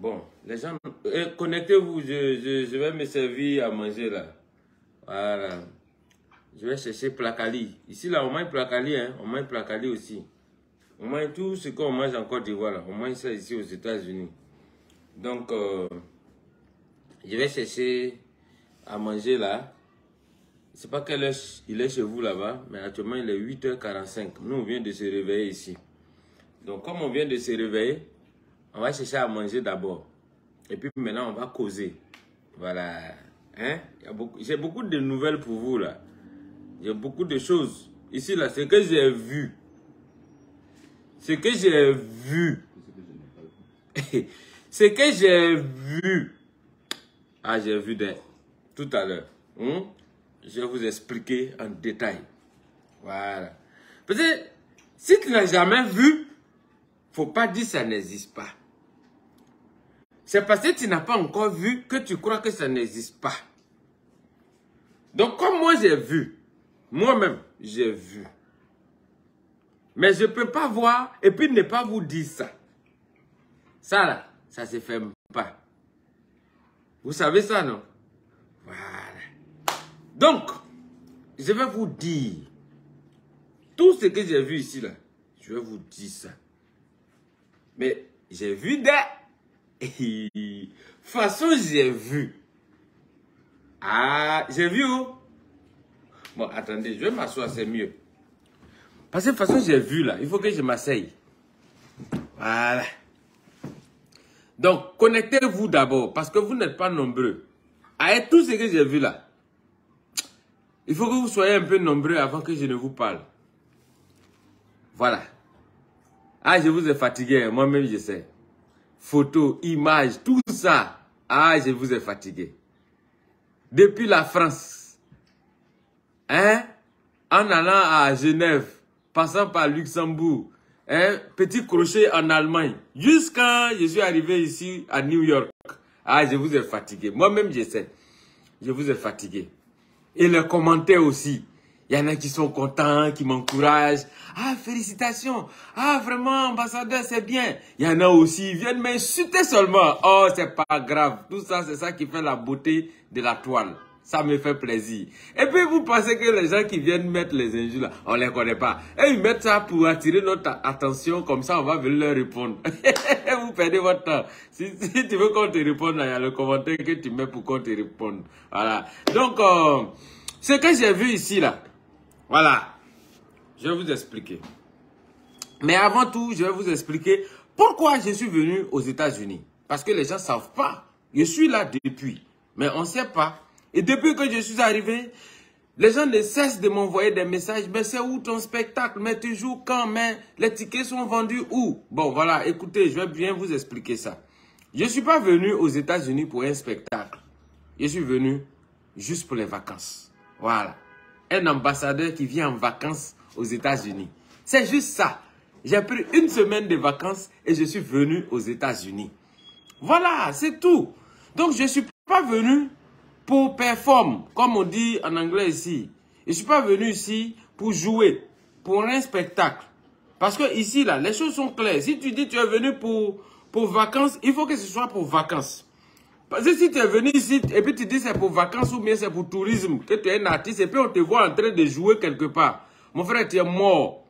Bon, les gens, connectez-vous, je vais me servir à manger là. Voilà. Je vais chercher placali. Ici là, on mange placali, hein. On mange placali aussi. On mange tout ce qu'on mange en Côte d'Ivoire là. On mange ça ici aux États-Unis. Donc, je vais chercher à manger là. Je ne sais pas quelle heure il est chez vous là-bas, mais actuellement il est 8h45. Nous, on vient de se réveiller ici. Donc, comme on vient de se réveiller, on va chercher à manger d'abord. Et puis maintenant, on va causer. Voilà. Hein? J'ai beaucoup de nouvelles pour vous là. J'ai beaucoup de choses. Ici là, c'est que j'ai vu. Ce que j'ai vu. Ce que j'ai vu. Ah, j'ai vu tout à l'heure. Je vais vous expliquer en détail. Voilà. Peut-être, si tu n'as jamais vu, faut pas dire que ça n'existe pas. C'est parce que tu n'as pas encore vu que tu crois que ça n'existe pas. Donc, comme moi j'ai vu, moi-même j'ai vu. Mais je ne peux pas voir et puis ne pas vous dire ça. Ça là, ça ne se fait pas. Vous savez ça, non? Voilà. Donc, je vais vous dire tout ce que j'ai vu ici là. Je vais vous dire ça. Mais j'ai vu des façon j'ai vu. Ah, j'ai vu où? Bon, attendez, je vais m'asseoir, c'est mieux. Parce que de toute façon, j'ai vu là. Il faut que je m'asseye. Voilà. Donc, connectez-vous d'abord. Parce que vous n'êtes pas nombreux. Avec tout ce que j'ai vu là. Il faut que vous soyez un peu nombreux avant que je ne vous parle. Voilà. Ah, je vous ai fatigué. Moi-même, je sais. Photos, images, tout ça. Ah, je vous ai fatigué. Depuis la France. Hein? En allant à Genève. Passant par Luxembourg, un petit crochet en Allemagne, jusqu'à je suis arrivé ici à New York. Ah, je vous ai fatigué. Moi-même, je sais. Je vous ai fatigué. Et les commentaires aussi. Il y en a qui sont contents, qui m'encouragent. Ah, félicitations. Ah, vraiment, ambassadeur, c'est bien. Il y en a aussi, ils viennent m'insulter seulement. Oh, c'est pas grave. Tout ça, c'est ça qui fait la beauté de la toile. Ça me fait plaisir. Et puis, vous pensez que les gens qui viennent mettre les injures là, on les connaît pas. Et ils mettent ça pour attirer notre attention, comme ça, on va venir leur répondre. Vous perdez votre temps. Si tu veux qu'on te réponde, il y a le commentaire que tu mets pour qu'on te réponde. Voilà. Donc, ce que j'ai vu ici là, voilà. Je vais vous expliquer. Mais avant tout, je vais vous expliquer pourquoi je suis venu aux États-Unis. Parce que les gens ne savent pas. Je suis là depuis. Mais on ne sait pas. Et depuis que je suis arrivé, les gens ne cessent de m'envoyer des messages. Mais c'est où ton spectacle? Mais tu joues quand? Mais les tickets sont vendus où? Bon, voilà, écoutez, je vais bien vous expliquer ça. Je ne suis pas venu aux États-Unis pour un spectacle. Je suis venu juste pour les vacances. Voilà. Un ambassadeur qui vient en vacances aux États-Unis. C'est juste ça. J'ai pris une semaine de vacances et je suis venu aux États-Unis. Voilà, c'est tout. Donc, je ne suis pas venu pour performer, comme on dit en anglais ici. Je ne suis pas venu ici pour jouer, pour un spectacle. Parce que ici, là, les choses sont claires. Si tu dis que tu es venu pour vacances, il faut que ce soit pour vacances. Parce que si tu es venu ici et puis tu dis c'est pour vacances ou bien c'est pour tourisme, que tu es un artiste et puis on te voit en train de jouer quelque part. Mon frère, tu es mort.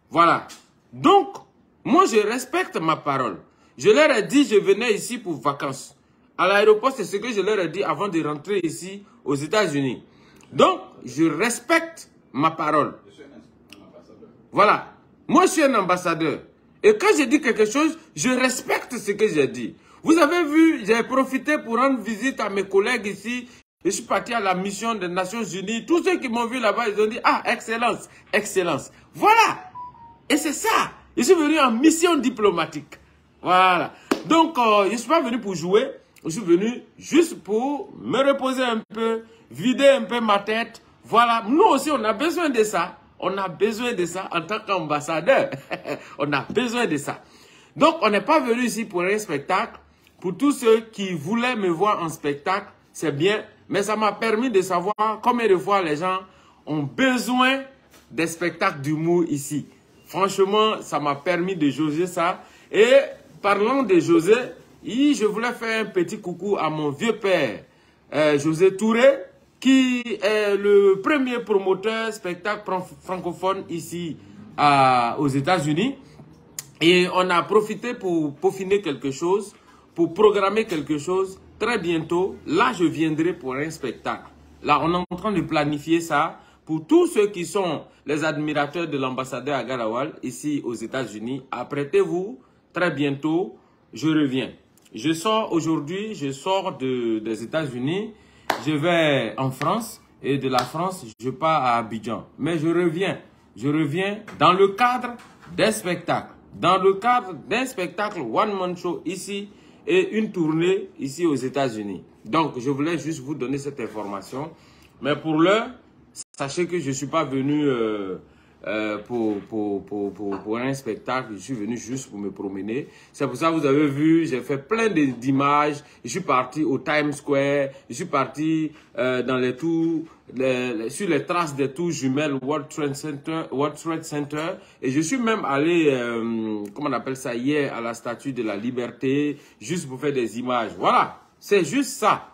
Voilà. Donc, moi, je respecte ma parole. Je leur ai dit, je venais ici pour vacances. À l'aéroport, c'est ce que je leur ai dit avant de rentrer ici aux États-Unis. Donc, je respecte ma parole. Je suis un ambassadeur. Voilà. Moi, je suis un ambassadeur. Et quand je dis quelque chose, je respecte ce que j'ai dit. Vous avez vu, j'ai profité pour rendre visite à mes collègues ici. Je suis parti à la mission des Nations Unies. Tous ceux qui m'ont vu là-bas, ils ont dit, ah, excellence, excellence. Voilà. Et c'est ça. Je suis venu en mission diplomatique. Voilà. Donc, je ne suis pas venu pour jouer. Je suis venu juste pour me reposer un peu, vider un peu ma tête. Voilà. Nous aussi, on a besoin de ça. On a besoin de ça en tant qu'ambassadeur. On a besoin de ça. Donc, on n'est pas venu ici pour un spectacle. Pour tous ceux qui voulaient me voir en spectacle, c'est bien. Mais ça m'a permis de savoir combien de fois les gens ont besoin des spectacles d'humour ici. Franchement, ça m'a permis de jauger ça. Et parlant de jauger, je voulais faire un petit coucou à mon vieux père, José Touré, qui est le premier promoteur spectacle francophone ici aux États-Unis. Et on a profité pour peaufiner quelque chose, pour programmer quelque chose. Très bientôt, là, je viendrai pour un spectacle. Là, on est en train de planifier ça pour tous ceux qui sont les admirateurs de l'ambassadeur Agar-Lawal ici aux États-Unis. Apprêtez-vous, très bientôt, je reviens. Je sors aujourd'hui, je sors des États-Unis, je vais en France et de la France, je pars à Abidjan. Mais je reviens dans le cadre des spectacles. Dans le cadre d'un spectacle one-man show ici et une tournée ici aux États-Unis. Donc, je voulais juste vous donner cette information. Mais pour l'heure, sachez que je ne suis pas venu pour un spectacle. Je suis venu juste pour me promener. C'est pour ça que vous avez vu, j'ai fait plein d'images. Je suis parti au Times Square. Je suis parti dans les tours, sur les traces des tours jumelles World Trade Center. Et je suis même allé, comment on appelle ça, hier à la Statue de la Liberté, juste pour faire des images. Voilà, c'est juste ça.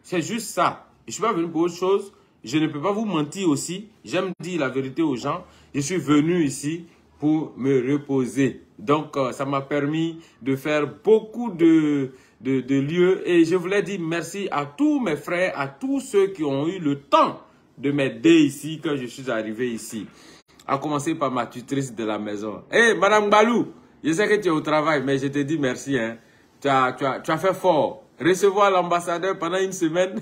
C'est juste ça. Je ne suis pas venu pour autre chose. Je ne peux pas vous mentir aussi. J'aime dire la vérité aux gens. Je suis venu ici pour me reposer. Donc, ça m'a permis de faire beaucoup de lieux. Et je voulais dire merci à tous mes frères, à tous ceux qui ont eu le temps de m'aider ici quand je suis arrivé ici. À commencer par ma tutrice de la maison. Hé, Madame Balou, je sais que tu es au travail, mais je te dis merci. Hein. Tu as fait fort. Recevoir l'ambassadeur pendant une semaine.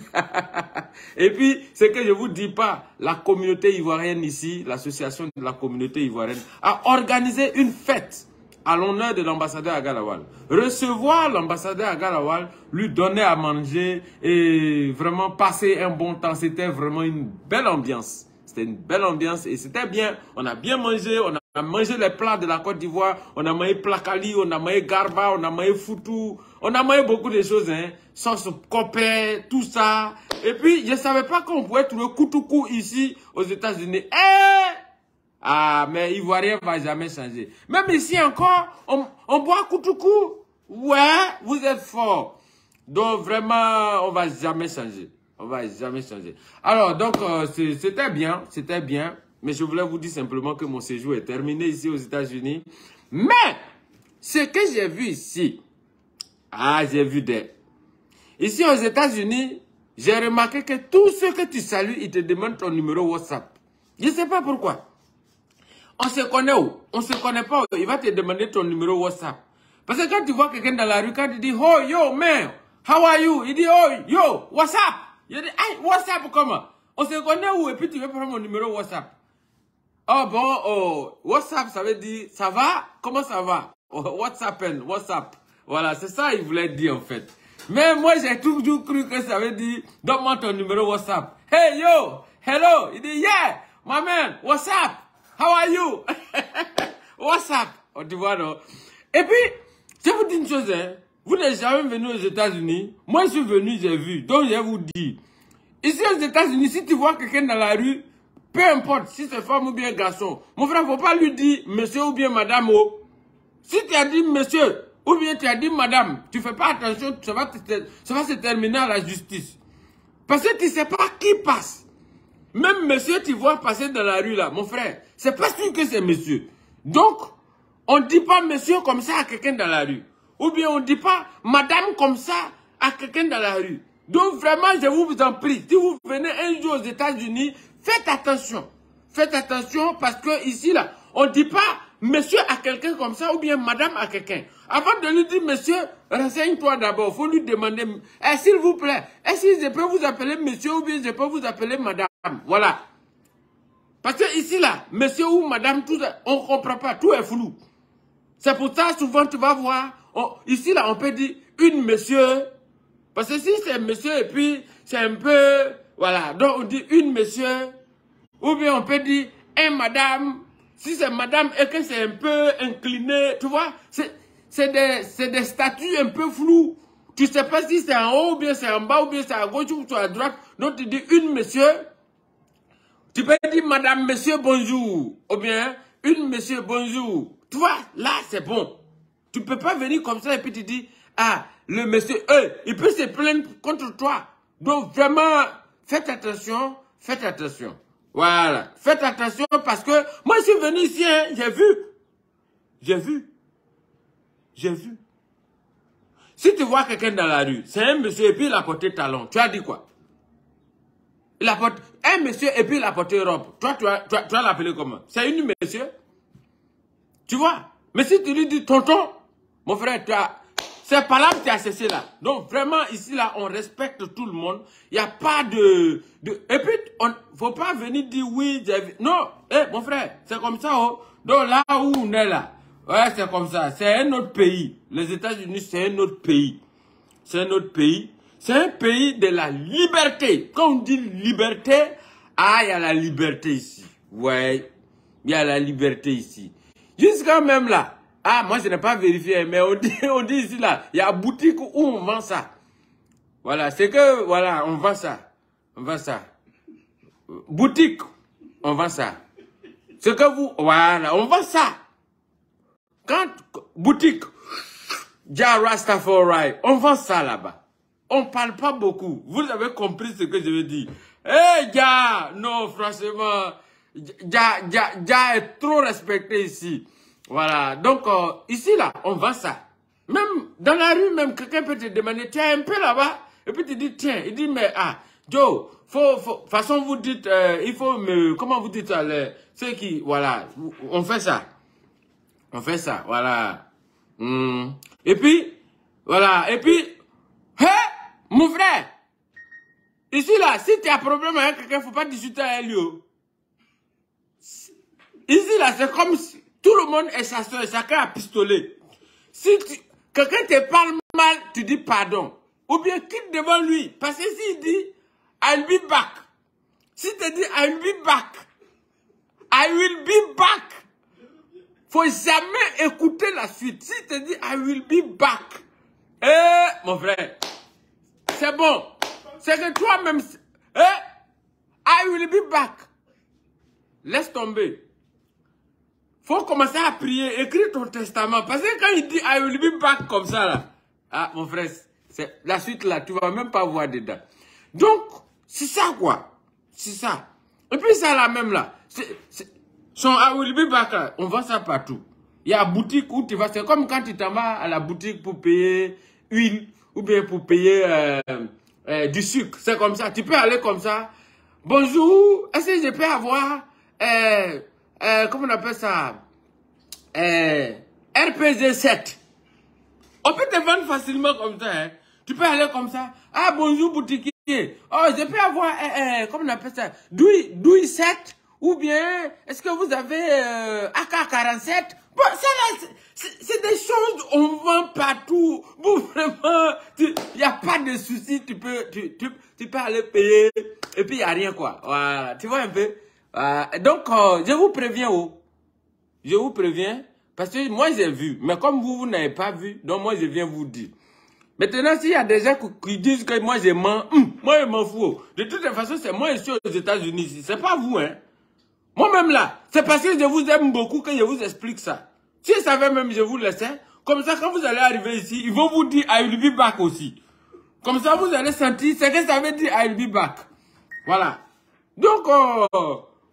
Et puis, ce que je vous dis pas, la communauté ivoirienne ici, l'association de la communauté ivoirienne, a organisé une fête à l'honneur de l'ambassadeur Agar-Lawal. Recevoir l'ambassadeur Agar-Lawal, lui donner à manger et vraiment passer un bon temps. C'était vraiment une belle ambiance. C'était une belle ambiance et c'était bien. On a bien mangé, on a mangé les plats de la Côte d'Ivoire. On a mangé plakali, on a mangé garba, on a mangé foutou. On a mangé beaucoup de choses, hein. Sauce copé, tout ça. Et puis, je ne savais pas qu'on pouvait trouver koutoukou ici aux États-Unis. Ah, mais Ivoirien ne va jamais changer. Même ici encore, on boit koutoukou. Ouais, vous êtes fort. Donc, vraiment, on ne va jamais changer. On va jamais changer. Alors, donc, c'était bien. Mais je voulais vous dire simplement que mon séjour est terminé ici aux États-Unis. Mais, ce que j'ai vu ici, j'ai vu des... Ici aux États-Unis, j'ai remarqué que tous ceux que tu salues, ils te demandent ton numéro WhatsApp. Je ne sais pas pourquoi. On se connaît où? On ne se connaît pas où? Il va te demander ton numéro WhatsApp. Parce que quand tu vois quelqu'un dans la rue, quand il dit, oh, yo, man, how are you? Il dit, oh, yo, WhatsApp. Il dit, hey, WhatsApp comment? On se connaît où? Et puis tu veux prendre mon numéro WhatsApp. Oh bon, oh, WhatsApp, ça veut dire, ça va? Comment ça va? Oh, WhatsApp. Voilà, c'est ça qu'il voulait dire en fait. Mais moi, j'ai toujours cru que ça veut dire, donne-moi ton numéro WhatsApp. Hey, yo, hello. Il dit, yeah, my man, what's up? How are you? WhatsApp. Oh, tu vois, non? Et puis, je vous dis une chose, hein. Vous n'êtes jamais venu aux États-Unis. Moi, je suis venu, j'ai vu. Donc, je vous dis, ici aux États-Unis, si tu vois quelqu'un dans la rue, peu importe si c'est femme ou bien garçon, mon frère, faut pas lui dire monsieur ou bien madame. Oh. Si tu as dit monsieur ou bien tu as dit madame, tu fais pas attention, ça va se terminer à la justice. Parce que tu sais pas qui passe. Même monsieur, tu vois passer dans la rue là, mon frère, c'est pas sûr que c'est monsieur. Donc, on dit pas monsieur comme ça à quelqu'un dans la rue. Ou bien on dit pas madame comme ça à quelqu'un dans la rue. Donc vraiment, je vous en prie, si vous venez un jour aux États-Unis, faites attention. Faites attention parce que ici, là, on ne dit pas monsieur à quelqu'un comme ça ou bien madame à quelqu'un. Avant de lui dire monsieur, renseigne-toi d'abord. Il faut lui demander, s'il vous plaît, est-ce que je peux vous appeler monsieur ou bien je peux vous appeler madame? Voilà. Parce que ici, là, monsieur ou madame, tout ça, on ne comprend pas. Tout est flou. C'est pour ça, souvent, tu vas voir, ici, là, on peut dire une monsieur. Parce que si c'est monsieur et puis c'est un peu, voilà, donc on dit une monsieur, ou bien on peut dire un madame, si c'est madame et que c'est un peu incliné, tu vois, c'est des statuts un peu flous. Tu sais pas si c'est en haut, ou bien c'est en bas, ou bien c'est à gauche, ou à droite, donc tu dis une monsieur, tu peux dire madame, monsieur, bonjour, ou bien une monsieur, bonjour. Tu vois, là c'est bon. Tu ne peux pas venir comme ça et puis tu dis, ah, le monsieur, il peut se plaindre contre toi. Donc vraiment, faites attention, faites attention. Voilà, faites attention parce que moi je suis venu ici, hein, j'ai vu. Si tu vois quelqu'un dans la rue, c'est un monsieur et puis il a porté talon, tu as dit quoi? Il a porté, un monsieur et puis il a porté robe. Toi, tu vas l'appeler comment? C'est une monsieur? Tu vois? Mais si tu lui dis tonton, mon frère, c'est pas là que tu as cessé là. Donc vraiment, ici, là, on respecte tout le monde. Il n'y a pas de... Et puis, faut pas venir dire oui, non, mon frère, c'est comme ça, oh. Donc là où on est là, ouais, c'est comme ça. C'est un autre pays. Les États-Unis, c'est un autre pays. C'est un autre pays. C'est un pays de la liberté. Quand on dit liberté, ah, il y a la liberté ici. Ouais, il y a la liberté ici. Jusqu'à même là, ah, moi je n'ai pas vérifié, mais on dit ici là, il y a une boutique où on vend ça. Voilà, c'est que, voilà, on vend ça. On vend ça. Boutique, on vend ça. C'est que vous, voilà, on vend ça. Quand, boutique, Ja Rastafari, on vend ça là-bas. On ne parle pas beaucoup. Vous avez compris ce que je veux dire. Eh, Ja, non, franchement, Ja est trop respecté ici. Voilà, donc ici là, on vend ça. Même dans la rue, même quelqu'un peut te demander, tiens, un peu là-bas. Et puis tu dis, tiens, il dit, mais ah, Joe, façon vous dites, il faut me, comment vous dites ça, ceux qui, voilà, on fait ça. On fait ça, voilà. Et puis, voilà, et puis, hé, mon frère, ici là, si tu as un problème avec quelqu'un, il ne faut pas discuter avec lui. Ici là, c'est comme si tout le monde est chasseur, chacun a pistolet. Si quelqu'un te parle mal, tu dis pardon. Ou bien quitte devant lui. Parce que s'il dit, I'll be back. Si tu dis, I'll be back, I will be back. Faut jamais écouter la suite. Si tu dis, I will be back. Mon frère, c'est bon. C'est que toi-même, I will be back. Laisse tomber. Faut commencer à prier, écrire ton testament. Parce que quand il dit I will be back comme ça là, ah mon frère, c'est la suite là, tu vas même pas voir dedans. Donc, c'est ça quoi. C'est ça. Et puis ça là même là, son I will be back là, on vend ça partout. Il y a une boutique où tu vas, c'est comme quand tu t'en vas à la boutique pour payer huile ou bien pour payer du sucre. C'est comme ça, tu peux aller comme ça. Bonjour, est-ce que je peux avoir comment on appelle ça? RPG 7. On peut te vendre facilement comme ça. Hein? Tu peux aller comme ça. Ah, bonjour, boutiquier. Oh, je peux avoir, comment on appelle ça? Douille 7. Ou bien, est-ce que vous avez AK-47? Bon, c'est des choses, on vend partout. Bon, vraiment, il n'y a pas de souci. Tu peux aller payer. Et puis, il n'y a rien, quoi. Voilà, tu vois un peu? Donc, je vous préviens, je vous préviens, parce que moi j'ai vu, mais comme vous n'avez pas vu, donc moi je viens vous dire. Maintenant, s'il y a des gens qui disent que moi je mens, moi je m'en fous. De toute façon, c'est moi je suis aux États-Unis ici, c'est pas vous, hein. Moi-même là, c'est parce que je vous aime beaucoup que je vous explique ça. Si je savais même, je vous laissais. Comme ça, quand vous allez arriver ici, ils vont vous dire I will be back aussi. Comme ça, vous allez sentir ce que ça veut dire I will be back. Voilà. Donc,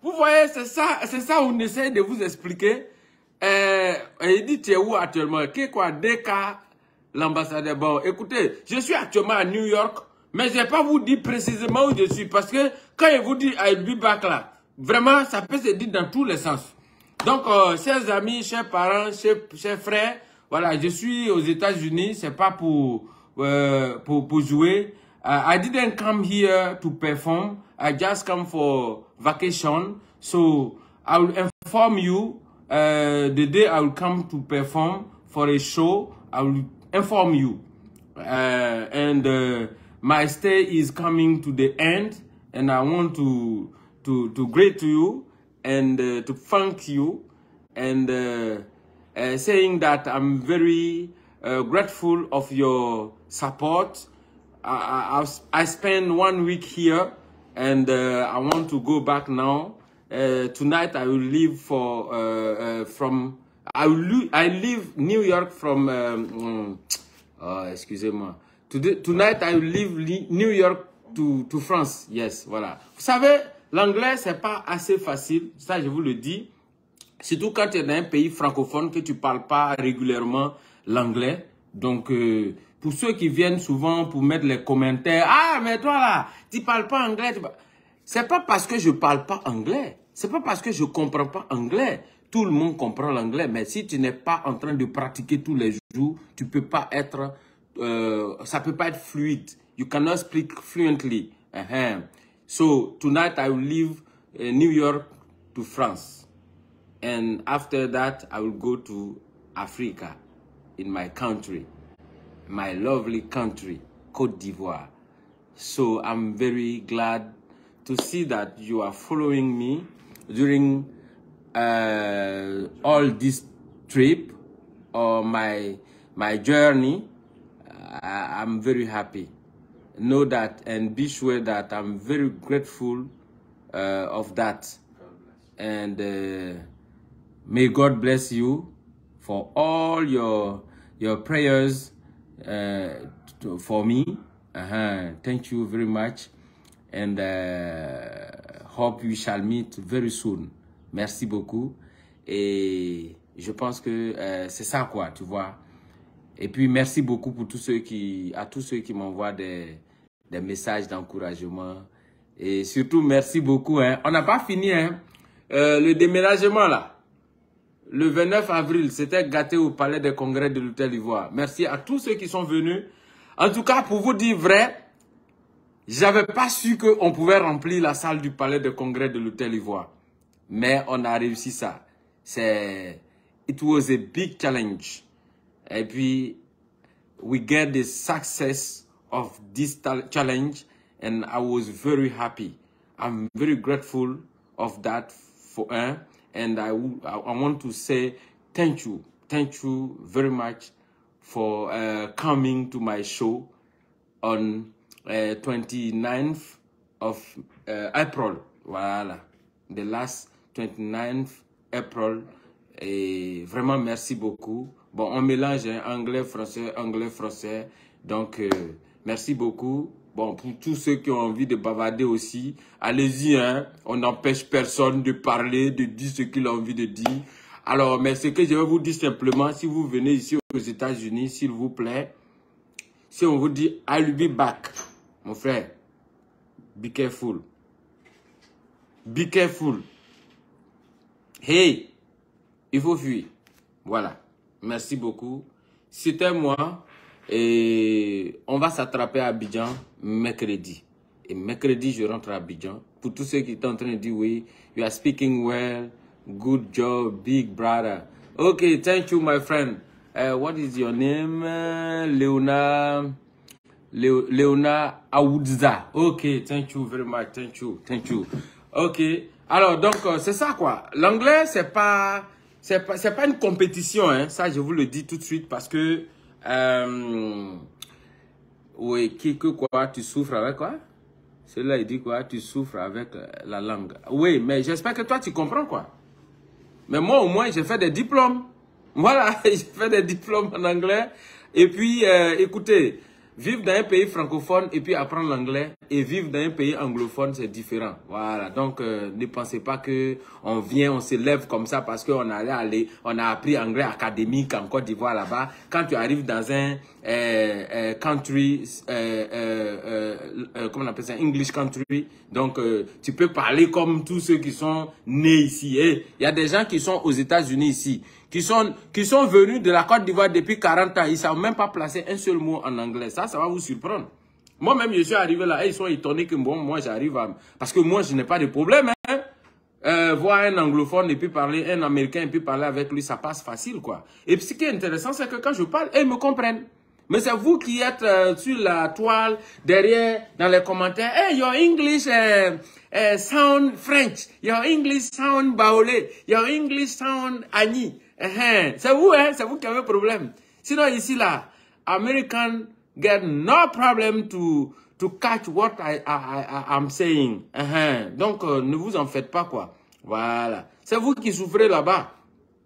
vous voyez, c'est ça on essaie de vous expliquer. Il dit, tu es où actuellement? Qu'est quoi, DK, l'ambassadeur? Bon, écoutez, je suis actuellement à New York, mais je ne vais pas vous dire précisément où je suis, parce que quand il vous dit I'll be back là, vraiment, ça peut se dire dans tous les sens. Donc, chers amis, chers parents, chers frères, voilà, je suis aux États-Unis, c'est pas pour jouer. I didn't come here to perform. I just come for vacation. So I will inform you the day I will come to perform for a show. I will inform you. My stay is coming to the end, and I want to greet you and to thank you and saying that I'm very grateful of your support. I spent 1 week here, and I want to go back now. Tonight I will leave I leave New York from Oh, excusez-moi. Tonight, I will leave New York to France. Yes, voilà. Vous savez, l'anglais, c'est pas assez facile. Ça, je vous le dis. Surtout quand tu es dans un pays francophone que tu parles pas régulièrement l'anglais. Donc, pour ceux qui viennent souvent pour mettre les commentaires, ah, mais toi là, tu parles pas anglais. C'est pas parce que je parle pas anglais. C'est pas parce que je comprends pas anglais. Tout le monde comprend l'anglais, mais si tu n'es pas en train de pratiquer tous les jours, tu peux pas être, ça peut pas être fluide. You cannot speak fluently. So tonight I will leave New York to France, and after that I will go to Africa, in my country, my lovely country, Côte d'Ivoire. So I'm very glad to see that you are following me during all this trip or my journey. I'm very happy. Know that and be sure that I'm very grateful of that. And may God bless you for all your prayers for me. Thank you very much. And hope we shall meet very soon. Merci beaucoup. Et je pense que c'est ça quoi, tu vois. Et puis merci beaucoup pour tous ceux qui m'envoient des messages d'encouragement. Et surtout merci beaucoup. Hein. On n'a pas fini. Hein. Le déménagement là. Le 29 avril, c'était gâté au Palais des Congrès de l'Hôtel d'Ivoire. Merci à tous ceux qui sont venus. En tout cas, pour vous dire vrai, j'avais pas su qu'on pouvait remplir la salle du Palais des Congrès de l'Hôtel d'Ivoire. Mais on a réussi ça. It was a big challenge. Et puis, we get the success of this challenge. And I was very happy. I'm very grateful of that for her. And I want to say thank you. Thank you very much for coming to my show on 29th of April. Voilà. The last 29th April. Et vraiment, merci beaucoup. Bon, on mélange hein, anglais, français. Donc, merci beaucoup. Bon, pour tous ceux qui ont envie de bavarder aussi, allez-y, hein. On n'empêche personne de parler, de dire ce qu'il a envie de dire. Alors, mais ce que je vais vous dire simplement, si vous venez ici aux États-Unis, s'il vous plaît, si on vous dit « I'll be back », mon frère, be careful. Be careful. Hey, il faut fuir. Voilà. Merci beaucoup. C'était moi. Et on va s'attraper à Abidjan mercredi. Et mercredi, je rentre à Abidjan. Pour tous ceux qui sont en train de dire oui, you are speaking well, good job, big brother. Okay, thank you, my friend. What is your name? Leona Aoudza. Okay, thank you very much. Thank you. Okay. Alors, donc, c'est ça, quoi. L'anglais, c'est pas une compétition, hein. Ça, je vous le dis tout de suite parce que, oui, quoi, tu souffres avec quoi? Celui-là, il dit quoi? Tu souffres avec la langue. Oui, mais j'espère que toi, tu comprends, quoi. Mais moi, au moins, j'ai fait des diplômes. Voilà, j'ai fait des diplômes en anglais. Et puis, écoutez, vivre dans un pays francophone et puis apprendre l'anglais et vivre dans un pays anglophone, c'est différent. Voilà, donc ne pensez pas que on vient, on se lève comme ça parce qu'on on a appris anglais académique en Côte d'Ivoire là-bas. Quand tu arrives dans un country, comment on appelle ça, English country, donc tu peux parler comme tous ceux qui sont nés ici. Il y a des gens qui sont aux États-Unis ici, qui sont venus de la Côte d'Ivoire depuis 40 ans. Ils ne savent même pas placer un seul mot en anglais. Ça va vous surprendre. Moi-même, je suis arrivé là et ils sont étonnés que bon, moi, j'arrive à... Parce que moi, je n'ai pas de problème. Hein. Voir un anglophone et puis parler, un américain et puis parler avec lui, ça passe facile, quoi. Et puis, ce qui est intéressant, c'est que quand je parle, ils me comprennent. Mais c'est vous qui êtes sur la toile, derrière, dans les commentaires. Hey, your English sound French. Your English sound Baolé. Your English sound Agni. C'est vous, hein? C'est vous qui avez un problème. Sinon, ici, là, American get no problem to catch what I'm saying. Donc, ne vous en faites pas, quoi. Voilà. C'est vous qui souffrez là-bas.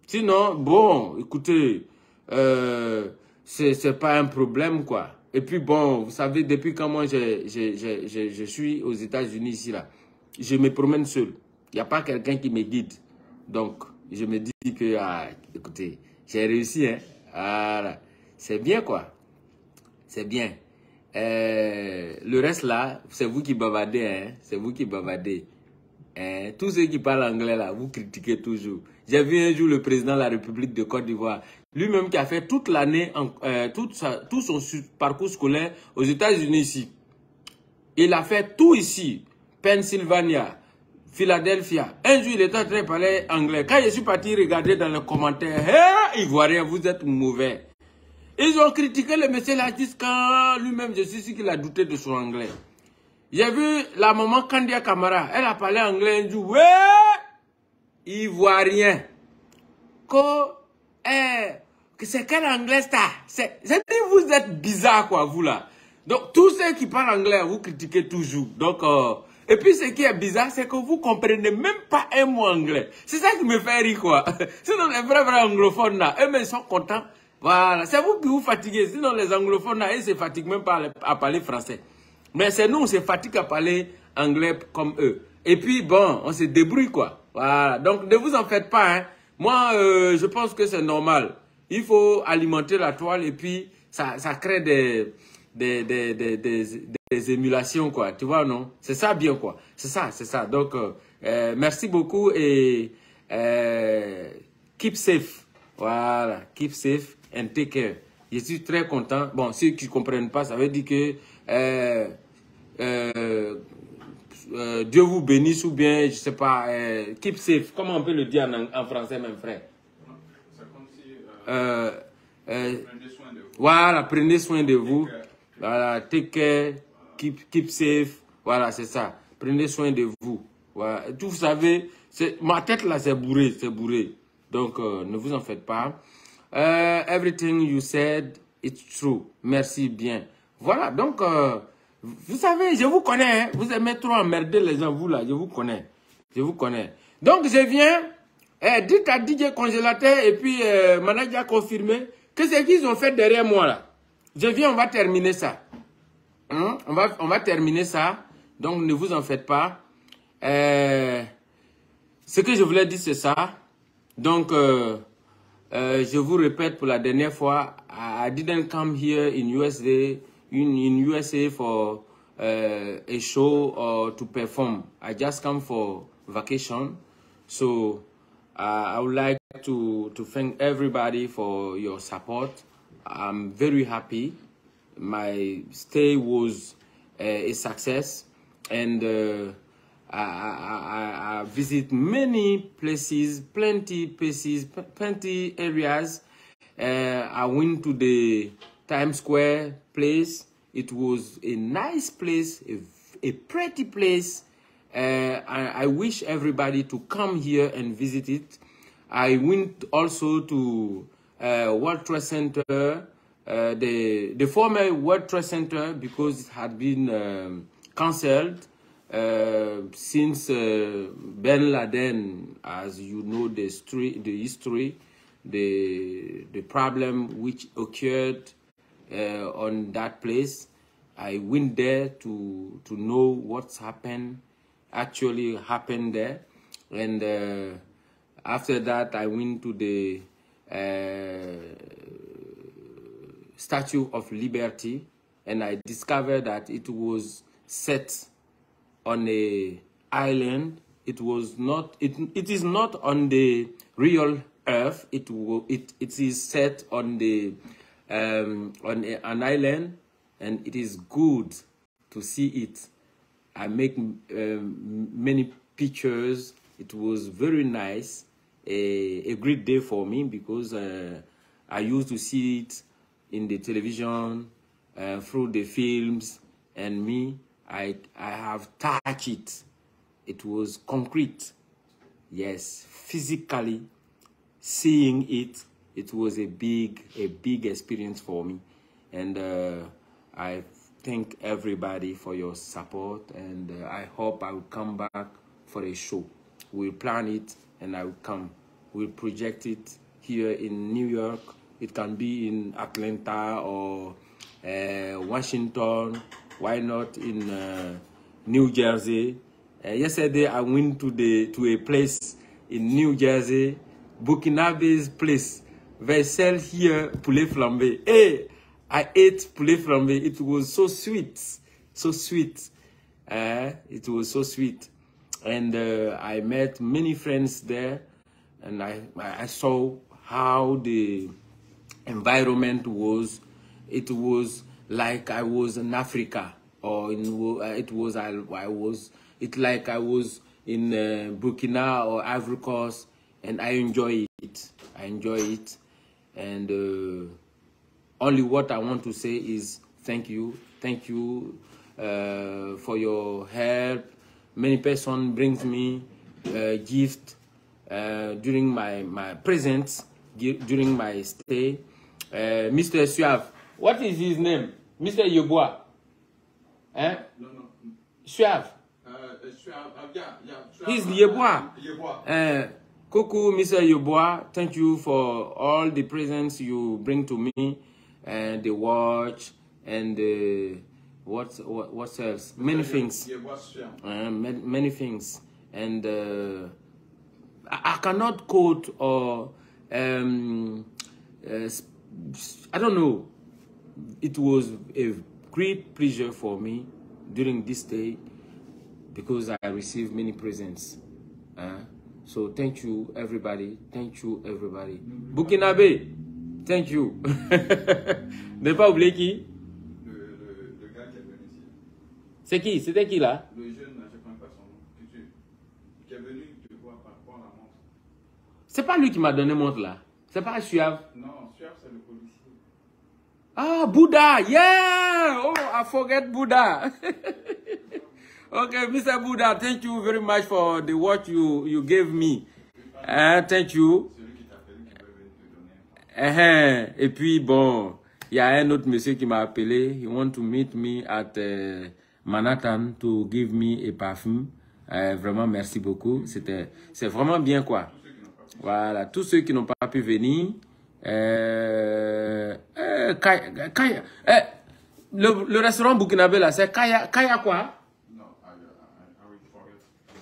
Sinon, bon, écoutez, c'est pas un problème, quoi. Et puis bon, vous savez, depuis quand moi je suis aux États-Unis ici, là, je me promène seul. Il n'y a pas quelqu'un qui me guide. Donc, je me dis que, ah, écoutez, j'ai réussi, hein. Voilà. C'est bien, quoi. C'est bien. Le reste, là, c'est vous qui bavardez, hein. C'est vous qui bavardez. Tous ceux qui parlent anglais, là, vous critiquez toujours. J'ai vu un jour le président de la République de Côte d'Ivoire, lui-même qui a fait toute l'année, tout son parcours scolaire aux États-Unis ici. Il a fait tout ici. Pennsylvania, Philadelphia. Un jour, il était en train de parler anglais. Quand je suis parti regarder dans les commentaires, hey, Ivoirien, vous êtes mauvais. Ils ont critiqué le monsieur là jusqu'à lui-même, je suis sûr qu'il a douté de son anglais. J'ai vu la maman Kandia Kamara, elle a parlé anglais un jour. Ouais, Ivoirien. C'est quel anglais ça? Vous êtes bizarre, quoi, vous là. Donc, tous ceux qui parlent anglais, vous critiquez toujours. Donc, et puis, ce qui est bizarre, c'est que vous comprenez même pas un mot anglais. C'est ça qui me fait rire, quoi. Sinon, les vrais anglophones là, eux, ils sont contents. Voilà, c'est vous qui vous fatiguez. Sinon, les anglophones là, ils se fatiguent même pas à parler français. Mais c'est nous, on se fatigue à parler anglais comme eux. Et puis, bon, on se débrouille, quoi. Voilà, donc ne vous en faites pas, hein. Moi, je pense que c'est normal. Il faut alimenter la toile et puis ça crée des émulations, quoi. Tu vois, non? C'est ça bien, quoi. C'est ça. Donc, merci beaucoup et keep safe. Voilà, keep safe and take care. Je suis très content. Bon, ceux qui ne comprennent pas, ça veut dire que Dieu vous bénisse ou bien, je sais pas, keep safe. Comment on peut le dire en français, mon frère? C'est comme si, prenez soin de vous. Voilà, prenez soin de vous. Voilà, take care, keep safe. Voilà, c'est ça. Prenez soin de vous. Voilà. Tout, vous savez, ma tête là, c'est bourré, Donc, ne vous en faites pas. Everything you said, it's true. Merci bien. Voilà, donc, vous savez, je vous connais. Hein? Vous aimez trop emmerder les gens, vous là, je vous connais. Donc, je viens, dites à DJ Congélateur et puis manager a confirmé que c'est qu'ils ont fait derrière moi là. Je viens, on va terminer ça. Hein? On va terminer ça. Donc, ne vous en faites pas. Ce que je voulais dire, c'est ça. Donc, je vous répète pour la dernière fois, I didn't come here in USA for a show or to perform. I just come for vacation. So I would like to thank everybody for your support. I'm very happy. My stay was a success, and I visit many places, plenty areas. I went to the Times Square place. It was a nice place, a pretty place. I wish everybody to come here and visit it. I went also to World Trade Center, the former World Trade Center, because it had been cancelled. Since Ben Laden, as you know, the history, the problem which occurred on that place, I went there to know what's actually happened there, and after that I went to the Statue of Liberty, and I discovered that it was set on a island. It is not on the real earth. It is set on the an island, and it is good to see it. I make many pictures. It was very nice, a great day for me, because I used to see it in the television, through the films, and I have touched it. It was concrete. Yes, physically seeing it, it was a big experience for me. And I thank everybody for your support, and I hope I will come back for a show. We'll plan it and I will come. We'll project it here in New York, It can be in Atlanta or Washington. Why not in New Jersey? Yesterday I went to a place in New Jersey, Burkinabe's place. They sell here poulet flambé. Hey, I ate poulet flambé. It was so sweet, so sweet. It was so sweet, and I met many friends there, and I saw how the environment was. It was like I was in Africa, or in it's like I was in Burkina or Ivory Coast, and I enjoy it. I enjoy it, and only what I want to say is thank you for your help. Many persons brings me gift during my presence during my stay. Mr. Suave, what is his name? Mr. Yeboah. Hein? No. Suave. He's Yeboah. Coucou, Mr. Yeboah. Thank you for all the presents you bring to me, and the watch, and what else? Many things. Many things. And I cannot quote or I don't know. It was a great pleasure for me during this day because I received many presents. So thank you, everybody. Thank you, everybody. Burkinabe, thank you. Ne pas oublier qui? Le gars qui est venu ici. C'est qui? C'était qui là? Le jeune, je ne connais pas son nom. Qui est venu te voir par rapport à la montre. C'est pas lui qui m'a donné montre là. C'est pas Suave. Non, Suave c'est le policier. Ah, Bouddha, yeah! Oh, I forget Bouddha. Okay, Mr. Bouddha, thank you very much for the watch you gave me. Thank you. Et puis, bon, il y a un autre monsieur qui m'a appelé. He want to meet me at Manhattan to give me a parfum. Vraiment, merci beaucoup. C'est vraiment bien, quoi. Voilà, tous ceux qui n'ont pas pu venir. Le restaurant burkinabé là, c'est Kaya quoi?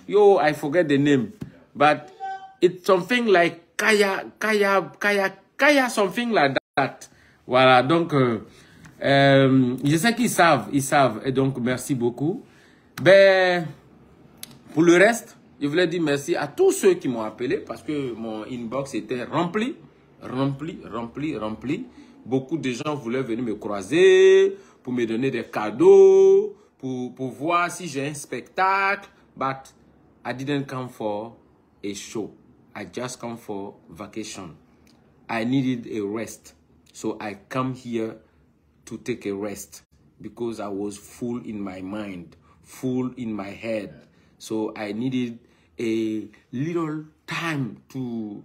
Yo, I forget the name, but it's something like Kaya, something like that. Voilà, donc je sais qu'ils savent, et donc merci beaucoup. Ben, pour le reste, je voulais dire merci à tous ceux qui m'ont appelé parce que mon inbox était rempli. Beaucoup de gens voulaient venir me croiser pour me donner des cadeaux, pour voir si j'ai un spectacle. But I didn't come for a show. I just come for vacation. I needed a rest. So I come here to take a rest because I was full in my mind, full in my head. So I needed a little time to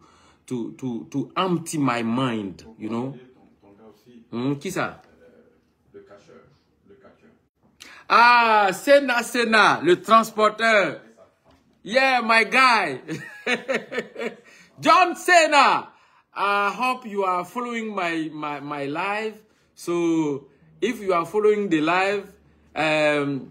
empty my mind, you know. Qui ça? Le catcheur. Ah, Sena, le transporteur. Yeah, my guy. John Cena. I hope you are following my live. So if you are following the live, know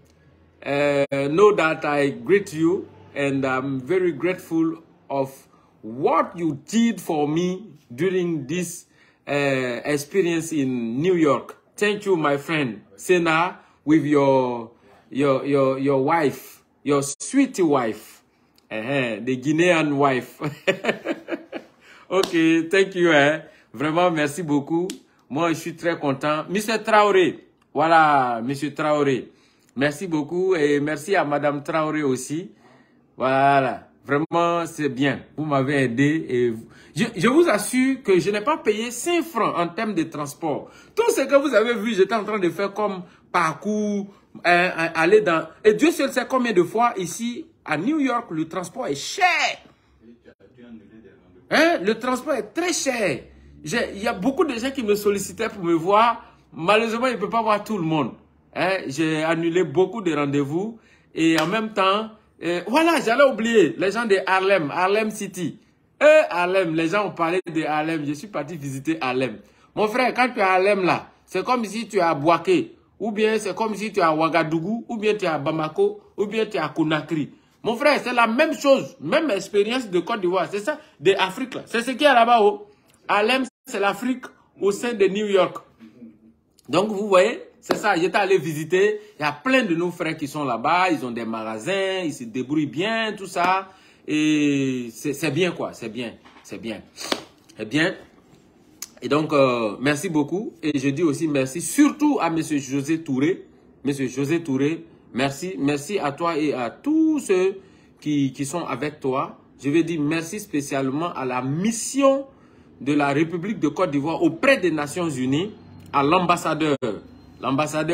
that I greet you and I'm very grateful of what you did for me during this experience in New York. Thank you, my friend Sena, with your wife, your sweet wife, the Guinean wife. Ok, thank you. Vraiment, merci beaucoup. Moi, je suis très content. Monsieur Traoré, voilà, Monsieur Traoré. Merci beaucoup et merci à Madame Traoré aussi. Voilà. Vraiment, c'est bien. Vous m'avez aidé et je vous assure que je n'ai pas payé 5 francs en termes de transport. Tout ce que vous avez vu, j'étais en train de faire comme parcours, aller dans... Et Dieu seul sait combien de fois ici, à New York, le transport est cher. Le transport est très cher. Il y a beaucoup de gens qui me sollicitaient pour me voir. Malheureusement, je ne peux pas voir tout le monde. J'ai annulé beaucoup de rendez-vous. Et en même temps... voilà, j'allais oublier les gens de Harlem City. Harlem, les gens ont parlé de Harlem. Je suis parti visiter Harlem. Mon frère, quand tu es à Alem là, c'est comme si tu es à Bouaké, ou bien c'est comme si tu es à Ouagadougou, ou bien tu es à Bamako, ou bien tu es à Conakry. Mon frère, c'est la même chose, même expérience de Côte d'Ivoire. C'est ça, de l'Afrique là. C'est ce qu'il y a là-bas. Oh. Alem, c'est l'Afrique au sein de New York. Donc, vous voyez, c'est ça. J'étais allé visiter. Il y a plein de nos frères qui sont là-bas. Ils ont des magasins. Ils se débrouillent bien, tout ça. Et c'est bien, quoi. C'est bien. C'est bien. C'est bien. Et donc, merci beaucoup. Et je dis aussi merci surtout à M. José Touré. M. José Touré, merci. Merci à toi et à tous ceux qui sont avec toi. Je veux dire merci spécialement à la mission de la République de Côte d'Ivoire auprès des Nations Unies, à l'ambassadeur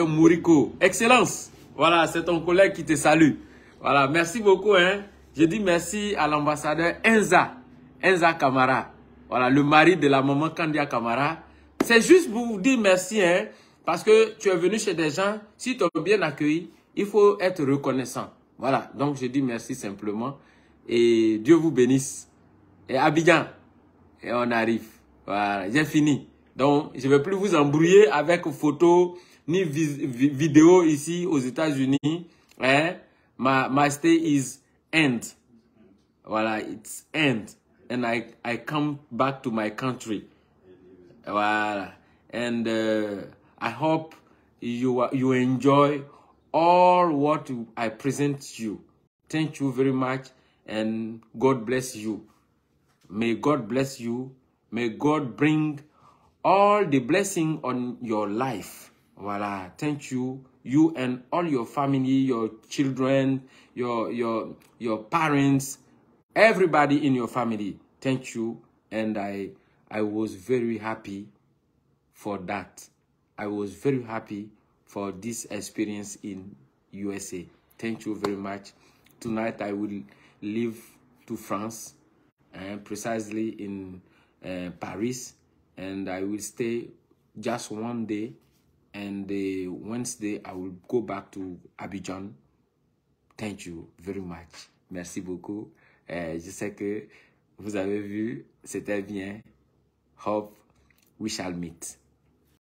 Mouriko. Excellence. Voilà, c'est ton collègue qui te salue. Voilà, merci beaucoup. Hein. Je dis merci à l'ambassadeur Enza Camara. Voilà, le mari de la maman Kandia Camara. C'est juste pour vous dire merci, hein, parce que tu es venu chez des gens, si tu as bien accueilli, il faut être reconnaissant. Voilà, donc je dis merci simplement. Et Dieu vous bénisse. Et Abidjan, et on arrive. Voilà, j'ai fini. Donc, je ne vais plus vous embrouiller avec photos ni vidéos ici aux États-Unis. Hein? My stay is end. Voilà, it's end. And I come back to my country. Voilà. And I hope you enjoy all what I present you. Thank you very much. And God bless you. May God bless you. May God bring all the blessing on your life. Voilà. Thank you. You and all your family, your children, your parents, everybody in your family. Thank you. And I was very happy for that. I was very happy for this experience in USA. Thank you very much. Tonight I will leave to France, precisely in Paris, and I will stay just one day, and Wednesday I will go back to Abidjan. Thank you very much. Merci beaucoup. Je sais que vous avez vu, c'était bien. Hope we shall meet.